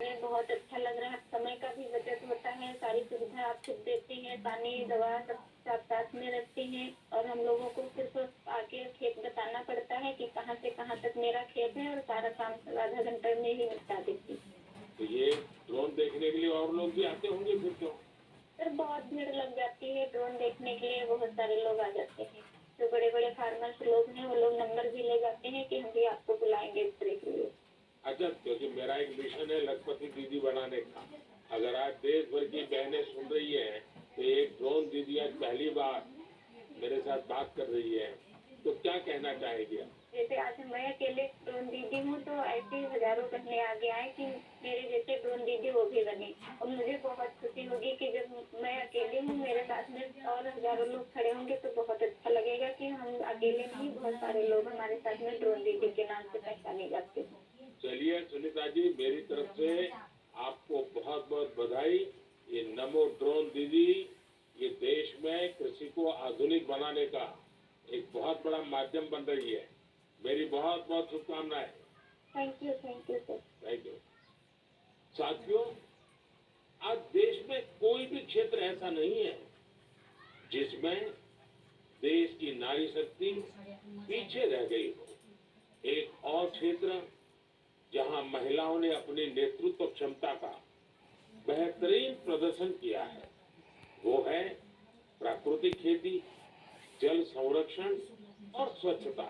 में बहुत अच्छा लग रहा है। समय का भी बचत होता है, सारी सुविधा आप खुद देते हैं, पानी दवा सब साथ साथ में रखते हैं और हम लोगों को सिर्फ आके खेत बताना पड़ता है कि कहाँ से कहाँ तक मेरा खेत है और सारा काम आधा घंटे में ही निपटा देती हूँ। तो ये ड्रोन देखने के लिए और लोग भी आते होंगे फिर तो? सर बहुत भीड़ लग जाती है, ड्रोन देखने के लिए बहुत सारे लोग आ जाते हैं। जो बड़े बड़े फार्मर्स लोग हैं वो लोग नंबर भी ले जाते हैं कि हम भी आपको बुलाएंगे इस तरह के लिए। अच्छा, क्योंकि मेरा एक मिशन है लखपति दीदी बनाने का। अगर आज देश भर की बहनें सुन रही हैं तो एक ड्रोन दीदी आज पहली बार मेरे साथ बात कर रही है, तो क्या कहना चाहेगी आप? जैसे आज मैं अकेले ड्रोन दीदी हूँ तो ऐसे ही हजारों बहनें आगे आए कि मेरे जैसे ड्रोन दीदी वो भी बने और मुझे बहुत खुशी होगी कि जब मैं अकेले हूँ मेरे साथ में और हजारों लोग खड़े होंगे तो बहुत अच्छा लगेगा कि हम अकेले नहीं, बहुत सारे लोग हमारे साथ में ड्रोन दीदी के नाम से पहचाने जाते हैं। चलिए सुनीता जी, मेरी तरफ से आपको बहुत बहुत बधाई। ये नमो ड्रोन दीदी ये देश में कृषि को आधुनिक बनाने का एक बहुत बड़ा माध्यम बन रही है। मेरी बहुत बहुत शुभकामनाएं। Thank you sir. Thank you. साथियों, आज देश में कोई भी क्षेत्र ऐसा नहीं है जिसमें देश की नारी शक्ति पीछे रह गई हो। एक और क्षेत्र जहां महिलाओं ने अपनी नेतृत्व क्षमता का बेहतरीन प्रदर्शन किया है वो है प्राकृतिक खेती, जल संरक्षण और स्वच्छता।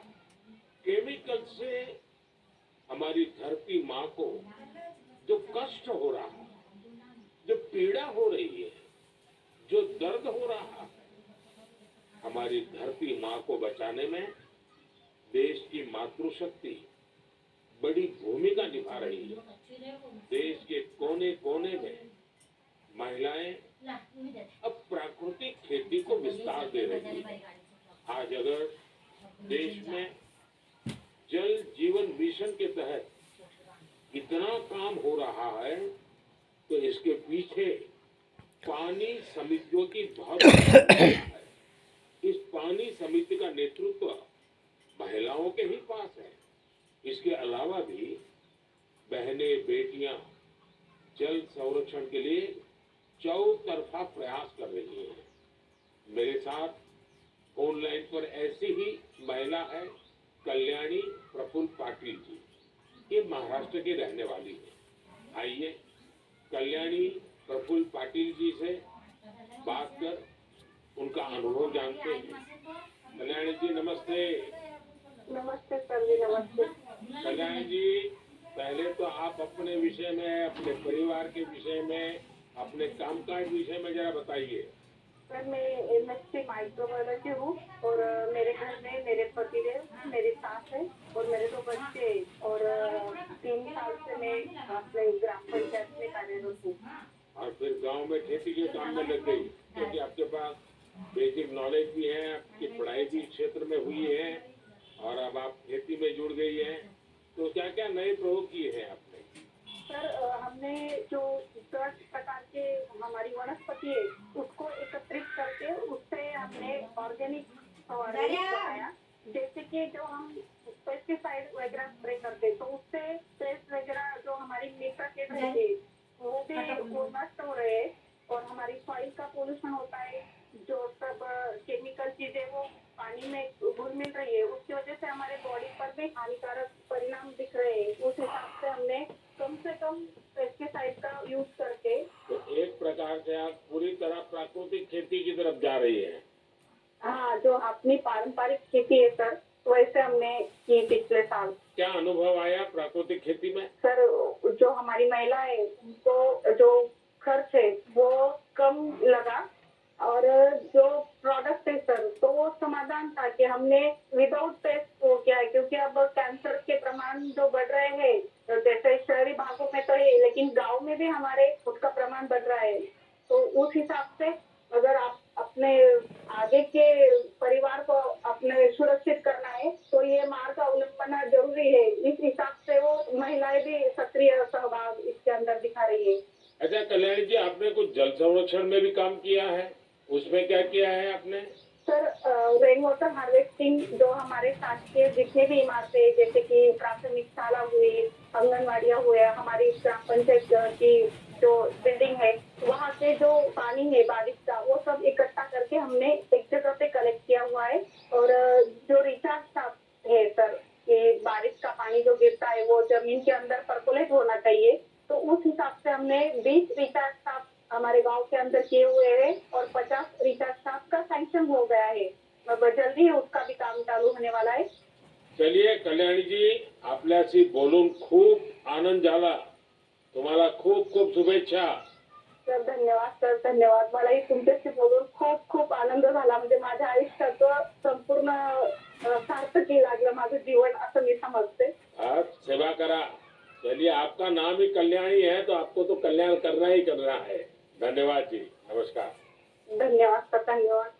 केमिकल से हमारी धरती माँ को जो कष्ट हो रहा है, जो पीड़ा हो रही है, जो दर्द हो रहा है, हमारी धरती माँ को बचाने में देश की मातृशक्ति बड़ी भूमिका निभा रही है। देश के कोने कोने में महिलाएं अब प्राकृतिक खेती को विस्तार दे रही है। आज अगर देश में जल जीवन मिशन के तहत इतना काम हो रहा है तो इसके पीछे पानी समितियों की बहुत है। इस पानी समिति का नेतृत्व महिलाओं के ही पास है। इसके अलावा भी बहनें बेटियां जल संरक्षण के लिए चौतरफा प्रयास कर रही हैं। मेरे साथ ऑनलाइन पर ऐसी ही महिला है कल्याणी प्रफुल्ल पाटिल जी। ये महाराष्ट्र की रहने वाली है। आइए कल्याणी प्रफुल्ल पाटिल जी से बात कर उनका अनुभव जानते हैं। कल्याणी जी नमस्ते। नमस्ते सर जी, नमस्ते। कल्याणी जी, पहले तो आप अपने विषय में, अपने परिवार के विषय में, अपने कामकाज विषय में जरा बताइए। सर मैं एमएससी माइक्रोबायोलॉजी हूँ और मेरे घर में मेरे पतिदेव, मेरी सास है और मेरे 2 बच्चे और 3 साल से मैं अपने ग्राम पंचायत में कार्यरत हूँ। और फिर गांव में खेती के काम में लग गई क्योंकि आपके पास बेसिक नॉलेज भी है, आपकी पढ़ाई भी क्षेत्र में हुई है और अब आप खेती में जुड़ गई है। तो क्या क्या नए प्रयोग किए हैं आपने? सर हमने जो 10 प्रकार के हमारी वनस्पति है उसको एकत्रित करके उससे हमने ऑर्गेनिक बनाया। जैसे कि जो हम पेस्टिसाइड वगैरह स्प्रे करते तो उससे पेस्ट वगैरह जो हमारी मित्र के रहते वो भी वो नष्ट हो रहे हैं और हमारी सॉइल का पोल्यूशन होता है। जो सब केमिकल चीजें वो पानी में घुल मिल रही है उसकी वजह से हमारे बॉडी पर भी हानिकारक परिणाम दिख रहे हैं। उस हिसाब से हमने कम से कम पेस्टिसाइड का यूज करके तो एक प्रकार से आप पूरी तरह प्राकृतिक खेती की तरफ जा रही है। हाँ, जो अपनी पारंपरिक खेती है सर वैसे हमने की पिछले साल। क्या अनुभव आया प्राकृतिक खेती में? सर जो हमारी महिला है उनको जो खर्च है वो कम लगा और जो प्रोडक्ट है सर तो वो समाधान था कि हमने विदाउट पेस्ट वो किया है क्योंकि अब कैंसर के प्रमाण जो बढ़ रहे हैं तो जैसे शहरी भागों में तो है लेकिन गांव में भी हमारे उसका प्रमाण बढ़ रहा है। तो उस हिसाब से अगर आप अपने आगे के परिवार को अपने सुरक्षित करना है तो ये मार्ग अवलंबना जरूरी है। इस हिसाब से वो महिलाएं भी सक्रिय सहभाग इसके अंदर दिखा रही है। अच्छा कल्याणी जी, आपने कुछ जल संरक्षण में भी काम किया है, उसमें क्या किया है आपने? सर रेन वाटर हार्वेस्टिंग जो हमारे साथ के जितने भी इमारतें जैसे कि प्राथमिक शाला हुई आंगनवाड़ियाँ हुए, हमारी ग्राम पंचायत की जो बिल्डिंग है, वहाँ से जो पानी है बारिश का, वो सब इकट्ठा करके हमने एक जगह पे कलेक्ट किया हुआ है। और जो रिचार्ज शाफ्ट है सर, कि बारिश का पानी जो गिरता है वो जमीन के अंदर पर्कोलेट होना चाहिए, तो उस हिसाब से हमने 20 रिचार्ज शाफ्ट हमारे गांव के अंदर किए हुए हैं और 50 रिचार्ज शाफ्ट का सैंक्शन हो गया है। अब जल्दी ही उसका भी काम चालू होने वाला है। चलिए कल्याणी जी, आपल्याशी बोलून खूप आनंद झाला. तुम्हाला खूप खूप शुभेच्छा. सर धन्यवाद, सर धन्यवाद. मलाही तुमच्याशी बोलून खूप खूप आनंद झाला. म्हणजे माझ्या आयुष्याचं संपूर्ण सार्थकी लागलं माझं जीवन, असं मी समजते. आप सेवा करा. चलिए, आपका नाम ही कल्याणी है, तो आपको तो कल्याण करना ही करना है. धन्यवाद जी. नमस्कार. धन्यवाद सर, धन्यवाद.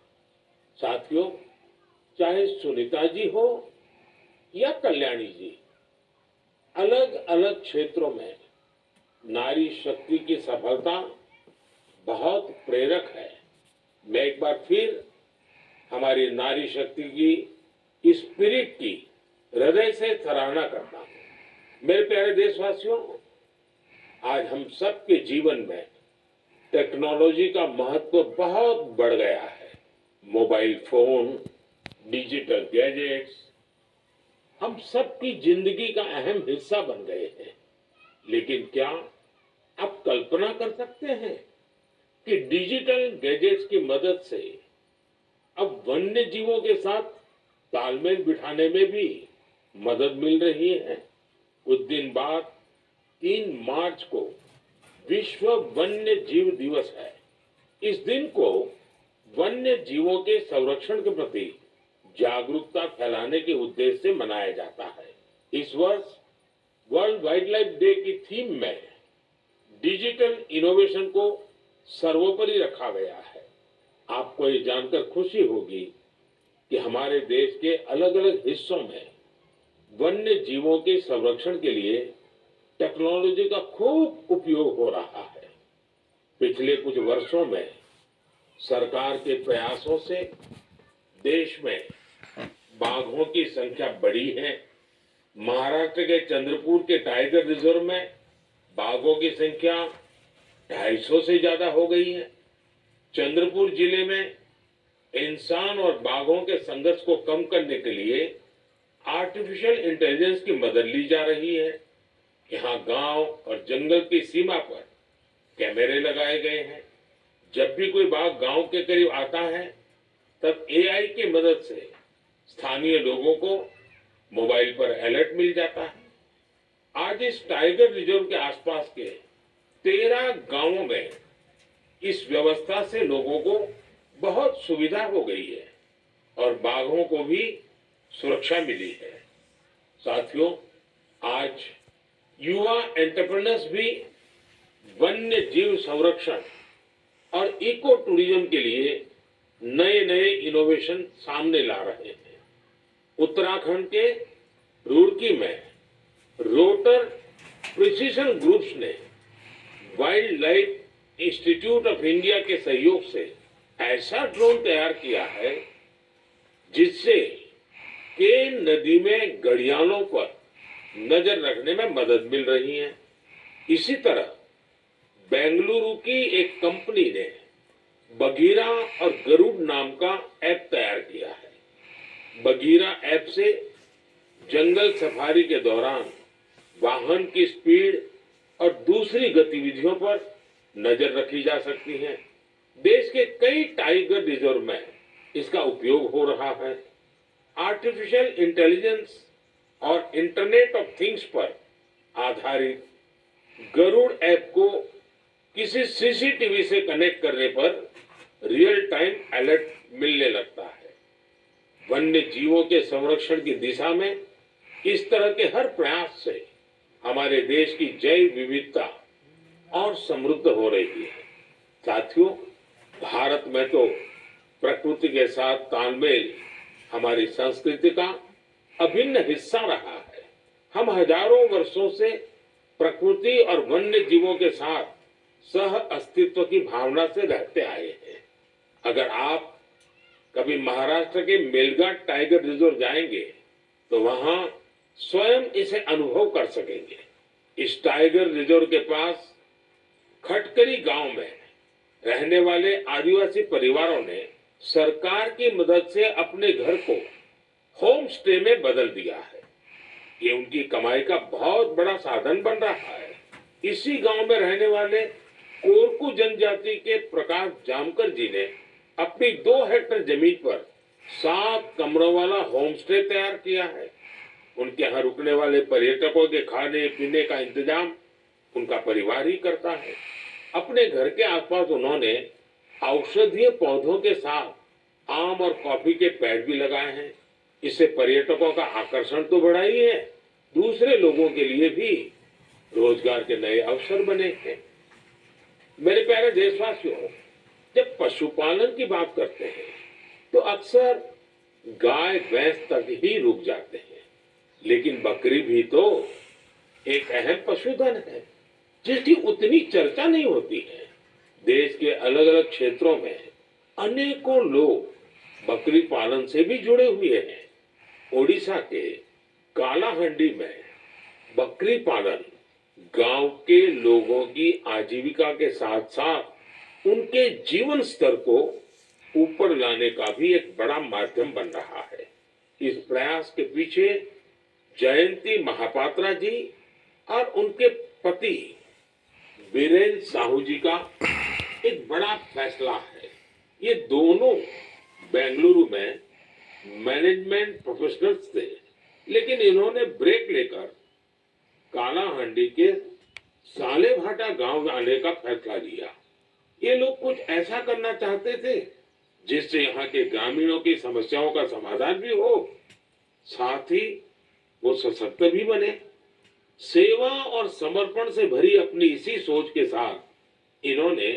साथियों, चाहे सुनीता जी हो या कल्याणी जी, अलग अलग क्षेत्रों में नारी शक्ति की सफलता बहुत प्रेरक है. मैं एक बार फिर हमारी नारी शक्ति की स्पिरिट की हृदय से सराहना करता हूं. मेरे प्यारे देशवासियों, आज हम सबके जीवन में टेक्नोलॉजी का महत्व बहुत बढ़ गया है. मोबाइल फोन, डिजिटल गैजेट्स हम सबकी जिंदगी का अहम हिस्सा बन गए हैं. लेकिन क्या आप कल्पना कर सकते हैं कि डिजिटल गैजेट्स की मदद से अब वन्य जीवों के साथ तालमेल बिठाने में भी मदद मिल रही है. कुछ दिन बाद 3 मार्च को विश्व वन्य जीव दिवस है. इस दिन को वन्य जीवों के संरक्षण के प्रति जागरूकता फैलाने के उद्देश्य से मनाया जाता है. इस वर्ष वर्ल्ड वाइल्ड लाइफ डे की थीम में डिजिटल इनोवेशन को सर्वोपरि रखा गया है. आपको ये जानकर खुशी होगी कि हमारे देश के अलग अलग हिस्सों में वन्य जीवों के संरक्षण के लिए टेक्नोलॉजी का खूब उपयोग हो रहा है. पिछले कुछ वर्षों में सरकार के प्रयासों से देश में बाघों की संख्या बढ़ी है. महाराष्ट्र के चंद्रपुर के टाइगर रिजर्व में बाघों की संख्या 250 से ज्यादा हो गई है. चंद्रपुर जिले में इंसान और बाघों के संघर्ष को कम करने के लिए आर्टिफिशियल इंटेलिजेंस की मदद ली जा रही है. यहाँ गांव और जंगल की सीमा पर कैमरे लगाए गए हैं. जब भी कोई बाघ गांव के करीब आता है, तब एआई की मदद से स्थानीय लोगों को मोबाइल पर अलर्ट मिल जाता है. आज इस टाइगर रिजर्व के आसपास के 13 गांवों में इस व्यवस्था से लोगों को बहुत सुविधा हो गई है और बाघों को भी सुरक्षा मिली है. साथियों, आज युवा एंटरप्रेन्योर्स भी वन्य जीव संरक्षण और इको टूरिज्म के लिए नए नए इनोवेशन सामने ला रहे हैं. उत्तराखंड के रुड़की में रोटर प्रिसीजन ग्रुप्स ने wild life institute of India के सहयोग से ऐसा ड्रोन तैयार किया है जिससे केन नदी में घड़ियालों पर नजर रखने में मदद मिल रही है. इसी तरह बेंगलुरु की एक कंपनी ने बगीरा और गरुड़ नाम का ऐप तैयार किया है. बगीरा ऐप से जंगल सफारी के दौरान वाहन की स्पीड और दूसरी गतिविधियों पर नजर रखी जा सकती है. देश के कई टाइगर रिजर्व में इसका उपयोग हो रहा है. आर्टिफिशियल इंटेलिजेंस और इंटरनेट ऑफ थिंग्स पर आधारित गरुड़ ऐप को किसी सीसीटीवी से कनेक्ट करने पर रियल टाइम अलर्ट मिलने लगता है. वन्य जीवों के संरक्षण की दिशा में इस तरह के हर प्रयास से हमारे देश की जैव विविधता और समृद्ध हो रही है. साथियों, भारत में तो प्रकृति के साथ तालमेल हमारी संस्कृति का अभिन्न हिस्सा रहा है. हम हजारों वर्षों से प्रकृति और वन्य जीवों के साथ सह अस्तित्व की भावना से रहते आए हैं. अगर आप कभी महाराष्ट्र के मेलघाट टाइगर रिजर्व जाएंगे तो वहां स्वयं इसे अनुभव कर सकेंगे. इस टाइगर रिजर्व के पास खटकरी गांव में रहने वाले आदिवासी परिवारों ने सरकार की मदद से अपने घर को होम स्टे में बदल दिया है। ये उनकी कमाई का बहुत बड़ा साधन बन रहा है। इसी गांव में रहने वाले कोरकू जनजाति के प्रकाश जामकर जी ने अपनी 2 हेक्टेयर जमीन पर 7 कमरों वाला होम स्टे तैयार किया है। उनके यहाँ रुकने वाले पर्यटकों के खाने पीने का इंतजाम उनका परिवार ही करता है। अपने घर के आसपास उन्होंने औषधीय पौधों के साथ आम और कॉफी के पेड़ भी लगाए हैं। इससे पर्यटकों का आकर्षण तो बढ़ा ही है, दूसरे लोगों के लिए भी रोजगार के नए अवसर बने हैं। मेरे प्यारे देशवासियों, जब पशुपालन की बात करते हैं तो अक्सर गाय भैंस तक ही रुक जाते हैं, लेकिन बकरी भी तो एक अहम पशुधन है जिसकी उतनी चर्चा नहीं होती है। देश के अलग अलग क्षेत्रों में अनेकों लोग बकरी पालन से भी जुड़े हुए हैं। ओडिशा के कालाहांडी में बकरी पालन गांव के लोगों की आजीविका के साथ साथ उनके जीवन स्तर को ऊपर लाने का भी एक बड़ा माध्यम बन रहा है। इस प्रयास के पीछे जयंती महापात्रा जी और उनके पति वीरेंद्र साहू जी का एक बड़ा फैसला है। ये दोनों बेंगलुरु में मैनेजमेंट प्रोफेशनल्स थे, लेकिन इन्होंने ब्रेक लेकर कालाहांडी के सालेभाटा गांव आने का फैसला लिया। ये लोग कुछ ऐसा करना चाहते थे जिससे यहाँ के ग्रामीणों की समस्याओं का समाधान भी हो, साथ ही वो सशक्त भी बने। सेवा और समर्पण से भरी अपनी इसी सोच के साथ इन्होंने